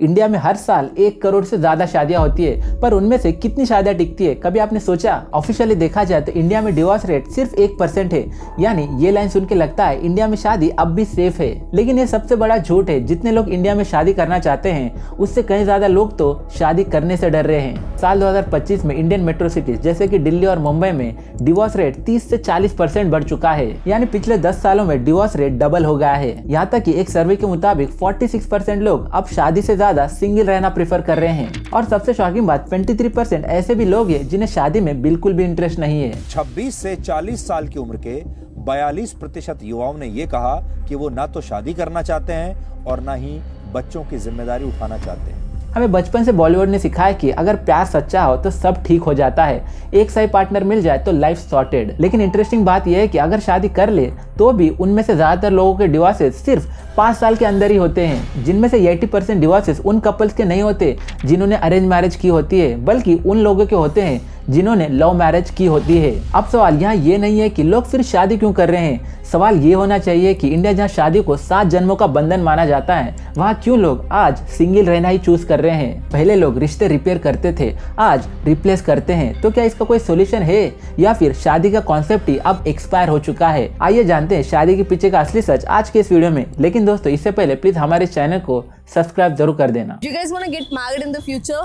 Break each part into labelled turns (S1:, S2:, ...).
S1: India में हर साल 1 करोड़ से ज्यादा शादियां होती है, पर उनमें से कितनी शादियां टिकती है, कभी आपने सोचा? ऑफिशियली देखा जाए तो इंडिया में डिवोर्स रेट सिर्फ 1% है। यानी ये लाइन सुन के लगता है इंडिया में शादी अब भी सेफ है, लेकिन ये सबसे बड़ा झूठ है। जितने लोग इंडिया में शादी करना चाहते हैं उससे कहीं ज्यादा लोग तो शादी करने से डर रहे हैं। साल 2025 में इंडियन मेट्रो सिटीज जैसे कि दिल्ली और मुंबई में डिवोर्स रेट 30 से 40% बढ़ चुका है। यानी पिछले 10 सालों में डिवोर्स रेट डबल हो गया है। यहाँ तक कि एक सर्वे के मुताबिक 46% लोग अब शादी से ज्यादा सिंगल रहना प्रेफर कर रहे हैं। और सबसे शॉकिंग बात, 23% ऐसे भी लोग हैं जिन्हें शादी में बिल्कुल भी इंटरेस्ट नहीं है।
S2: 26 से 40 साल की उम्र के 42% युवाओं ने ये कहा कि वो ना तो शादी करना चाहते हैं और ना ही बच्चों की जिम्मेदारी उठाना चाहते हैं।
S1: हमें बचपन से बॉलीवुड ने सिखाया कि अगर प्यार सच्चा हो तो सब ठीक हो जाता है, एक सही पार्टनर मिल जाए तो लाइफ सॉर्टेड। लेकिन इंटरेस्टिंग बात यह है कि अगर शादी कर ले तो भी उनमें से ज्यादातर लोगों के डिवोर्सेस सिर्फ 5 साल के अंदर ही होते हैं, जिनमें से 80% डिवोर्सेस उन कपल्स के नहीं होते जिन्होंने अरेंज मैरिज की होती है, बल्कि उन लोगों के होते हैं जिन्होंने लव मैरिज की होती है। अब सवाल यहाँ ये नहीं है कि लोग फिर शादी क्यों कर रहे हैं, सवाल ये होना चाहिए कि इंडिया जहाँ शादी को 7 जन्मों का बंधन माना जाता है, वहाँ क्यों लोग आज सिंगल रहना ही चूज कर रहे हैं। पहले लोग रिश्ते रिपेयर करते थे, आज रिप्लेस करते हैं। तो क्या इसका कोई सोल्यूशन है या फिर शादी का कॉन्सेप्ट ही अब एक्सपायर हो चुका है? आइए जानते हैं शादी के पीछे का असली सच आज के इस वीडियो में। लेकिन दोस्तों इससे पहले प्लीज हमारे चैनल को सब्सक्राइब जरूर कर देना।
S3: Do you guys want to get married in the future?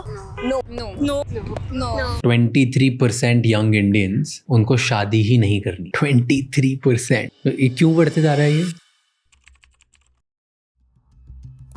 S3: No.
S4: 23% young Indians उनको शादी ही नहीं करनी। 23%, तो ये क्यों बढ़ते जा रहा है ये?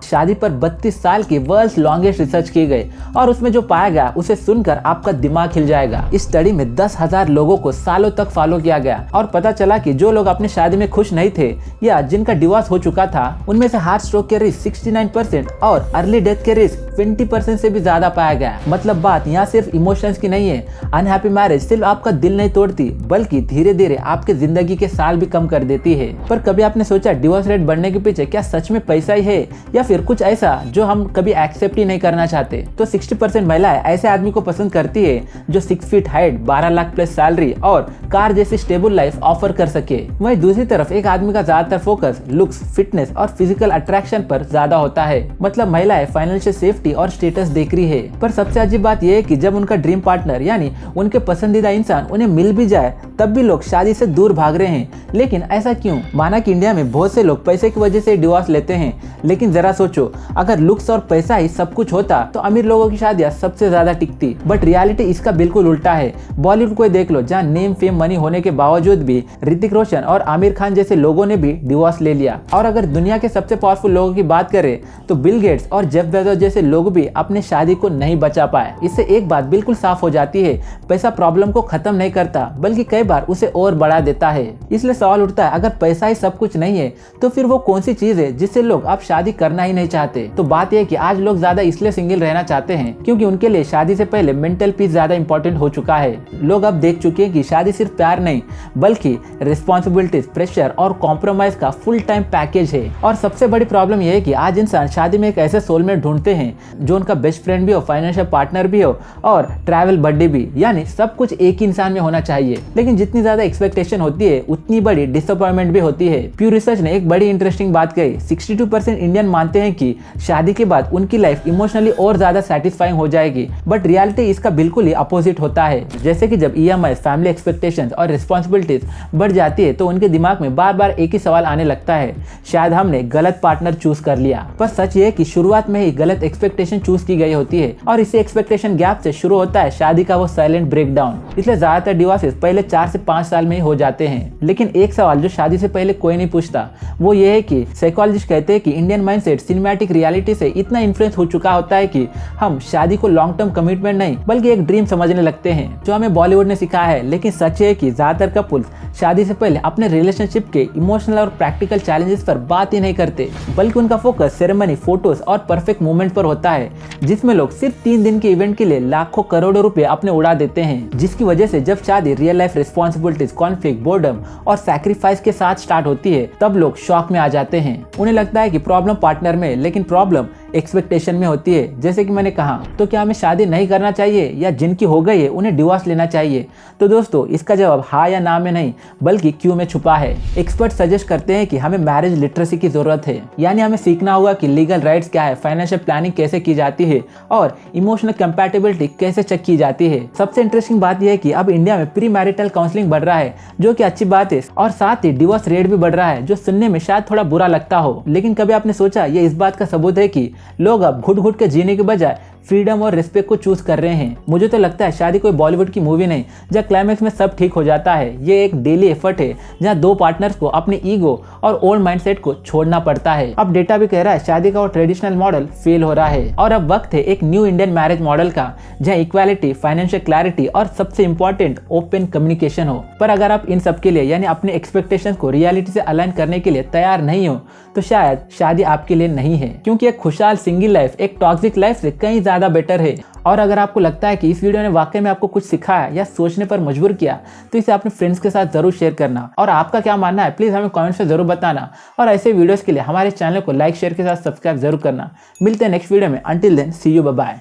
S1: शादी पर 32 साल की वर्ल्ड लॉन्गेस्ट रिसर्च की गई और उसमें जो पाया गया उसे सुनकर आपका दिमाग हिल जाएगा। इस स्टडी में 10,000 लोगों को सालों तक फॉलो किया गया और पता चला कि जो लोग अपनी शादी में खुश नहीं थे या जिनका डिवोर्स हो चुका था, उनमें से हार्ट स्ट्रोक के रिस्क 69% और अर्ली डेथ के रिस्क 20% से भी ज्यादा पाया गया। मतलब बात यहाँ सिर्फ इमोशंस की नहीं है। अनहैप्पी मैरिज सिर्फ आपका दिल नहीं तोड़ती, बल्कि धीरे धीरे आपके जिंदगी के साल भी कम कर देती है। पर कभी आपने सोचा डिवोर्स रेट बढ़ने के पीछे क्या सच में पैसा ही है या फिर कुछ ऐसा जो हम कभी एक्सेप्ट ही नहीं करना चाहते? तो 60% महिलाएं ऐसे आदमी को पसंद करती है जो 6 feet height, 12 lakh plus salary और कार जैसी स्टेबल लाइफ ऑफर कर सके। वहीं दूसरी तरफ एक आदमी का ज्यादातर फोकस लुक्स, फिटनेस और फिजिकल अट्रैक्शन पर ज्यादा होता है। मतलब महिलाएं फाइनेंशियल सेफ्टी और स्टेटस देख रही है। पर सबसे अजीब बात यह है कि जब उनका ड्रीम पार्टनर यानी उनके पसंदीदा इंसान उन्हें मिल भी जाए तब भी लोग शादी से दूर भाग रहे हैं। लेकिन ऐसा क्यों? माना कि इंडिया में बहुत से लोग पैसे की वजह से डिवोर्स लेते हैं, लेकिन जरा सोचो अगर लुक्स और पैसा ही सब कुछ होता तो अमीर लोगों की शादियां सबसे ज्यादा टिकती। बट रियलिटी इसका बिल्कुल उल्टा है। बॉलीवुड को देख लो, जहाँ नेम फेम मनी होने के बावजूद भी ऋतिक रोशन और आमिर खान जैसे लोगों ने भी डिवोर्स ले लिया। और अगर दुनिया के सबसे पावरफुल लोगों की बात करें तो बिल गेट्स और जेफ बेजोस जैसे लोग भी अपने शादी को नहीं बचा पाए। इससे एक बात बिल्कुल साफ हो जाती है, पैसा प्रॉब्लम को खत्म नहीं करता बल्कि कई बार उसे और बढ़ा देता है। इसलिए सवाल उठता है, अगर पैसा ही सब कुछ नहीं है तो फिर वो कौन सी चीज है जिससे लोग अब शादी करना ही नहीं चाहते? तो बात यह है कि आज लोग ज्यादा इसलिए सिंगल रहना चाहते हैं क्योंकि उनके लिए शादी से पहले मेंटल पीस ज्यादा इंपॉर्टेंट हो चुका है। लोग अब देख चुके हैं कि शादी सिर्फ प्यार नहीं बल्कि रिस्पॉन्सिबिलिटीज, प्रेशर और कॉम्प्रोमाइज का फुल टाइम पैकेज है। और सबसे बड़ी प्रॉब्लम यह है कि आज इंसान शादी में एक ऐसे सोलमेट ढूंढते हैं जो उनका बेस्ट फ्रेंड भी हो, फाइनेंशियल पार्टनर भी हो और ट्रैवल बड्डी भी, यानी सब कुछ एक ही इंसान में होना चाहिए। लेकिन जितनी ज्यादा एक्सपेक्टेशन होती है उतनी बड़ी डिसअपॉइंटमेंट भी होती है। प्यू रिसर्च ने एक बड़ी इंटरेस्टिंग बात कही, 62% इंडियन मानते हैं कि शादी के बाद उनकी लाइफ इमोशनली और ज्यादा सेटिस्फाइंग हो जाएगी। बट रियलिटी इसका बिल्कुल ही अपोजिट होता है। जैसे कि जब EMI, फैमिली एक्सपेक्टेशंस और रिस्पॉन्सिबिलिटीज बढ़ जाती है तो उनके दिमाग में बार बार एक ही सवाल आने लगता है, शायद हमने गलत पार्टनर चूज कर लिया। पर सच ये है कि शुरुआत में ही गलत एक्सपेक्टेशन चूज की गई होती है और इसी एक्सपेक्टेशन गैप से शुरू होता है शादी का वो साइलेंट ब्रेकडाउन। इसलिए ज्यादातर डिवोर्सेस पहले 4 से 5 साल में ही हो जाते हैं। लेकिन एक सवाल जो शादी से पहले कोई नहीं पूछता वो ये है कि साइकोलॉजिस्ट कहते हैं कि इंडियन माइंडसेट सिनेमैटिक रियलिटी से इतना इन्फ्लुएंस हो चुका होता है कि हम शादी को लॉन्ग टर्म कमिटमेंट नहीं बल्कि एक ड्रीम समझने लगते हैं, जो हमें बॉलीवुड ने सिखाया है। लेकिन सच है कि ज्यादातर कपल्स शादी से पहले अपने रिलेशनशिप के इमोशनल और प्रैक्टिकल चैलेंजेस पर बात ही नहीं करते, बल्कि उनका फोकस सेरेमनी, फोटोज और परफेक्ट मोमेंट पर होता है, जिसमें लोग सिर्फ 3 दिन के इवेंट के लिए लाखों करोड़ों रुपए अपने उड़ा देते हैं। जिसकी वजह से जब शादी real life responsibilities, conflict, boredom और सैक्रिफाइस के साथ स्टार्ट होती है तब लोग शॉक में आ जाते हैं। उन्हें लगता है कि प्रॉब्लम पार्टनर में, लेकिन प्रॉब्लम एक्सपेक्टेशन में होती है। जैसे कि मैंने कहा, तो क्या हमें शादी नहीं करना चाहिए या जिनकी हो गई है उन्हें डिवोर्स लेना चाहिए? तो दोस्तों, इसका जवाब हाँ या ना में नहीं बल्कि क्यों में छुपा है। एक्सपर्ट सजेस्ट करते हैं कि हमें मैरिज लिटरेसी की जरूरत है, यानी हमें सीखना होगा कि लीगल राइट्स क्या है, फाइनेंशियल प्लानिंग कैसे की जाती है और इमोशनल कंपैटिबिलिटी कैसे चेक की जाती है। सबसे इंटरेस्टिंग बात यह है कि अब इंडिया में प्री मैरिटल काउंसलिंग बढ़ रहा है, जो कि अच्छी बात है, और साथ ही डिवोर्स रेट भी बढ़ रहा है, जो सुनने में शायद थोड़ा बुरा लगता हो। लेकिन कभी आपने सोचा ये इस बात का सबूत है कि लोग अब घुट घुट के जीने के बजाय फ्रीडम और रिस्पेक्ट को चूज कर रहे हैं? मुझे तो लगता है शादी कोई बॉलीवुड की मूवी नहीं जहाँ क्लाइमैक्स में सब ठीक हो जाता है। ये एक डेली एफर्ट है जहाँ दो पार्टनर्स को अपने ईगो और ओल्ड माइंडसेट को छोड़ना पड़ता है। अब डेटा भी कह रहा है शादी का वो ट्रेडिशनल मॉडल फेल हो रहा है और अब वक्त है एक न्यू इंडियन मैरिज मॉडल का, जहाँ इक्वालिटी, फाइनेंशियल क्लैरिटी और सबसे इंपॉर्टेंट ओपन कम्युनिकेशन हो। पर अगर आप इन सब के लिए यानी अपने एक्सपेक्टेशंस को रियलिटी से अलाइन करने के लिए तैयार नहीं हो तो शायद शादी आपके लिए नहीं है, क्योंकि एक खुशहाल सिंगल लाइफ एक टॉक्सिक लाइफ से कहीं ज्यादा बेटर है। और अगर आपको लगता है कि इस वीडियो ने वाकई में आपको कुछ सिखाया या सोचने पर मजबूर किया तो इसे अपने फ्रेंड्स के साथ जरूर शेयर करना। और आपका क्या मानना है प्लीज हमें कमेंट्स में जरूर बताना। और ऐसे वीडियोस के लिए हमारे चैनल को लाइक शेयर के साथ सब्सक्राइब जरूर करना। मिलते हैं नेक्स्ट वीडियो में। Until then see you, bye bye.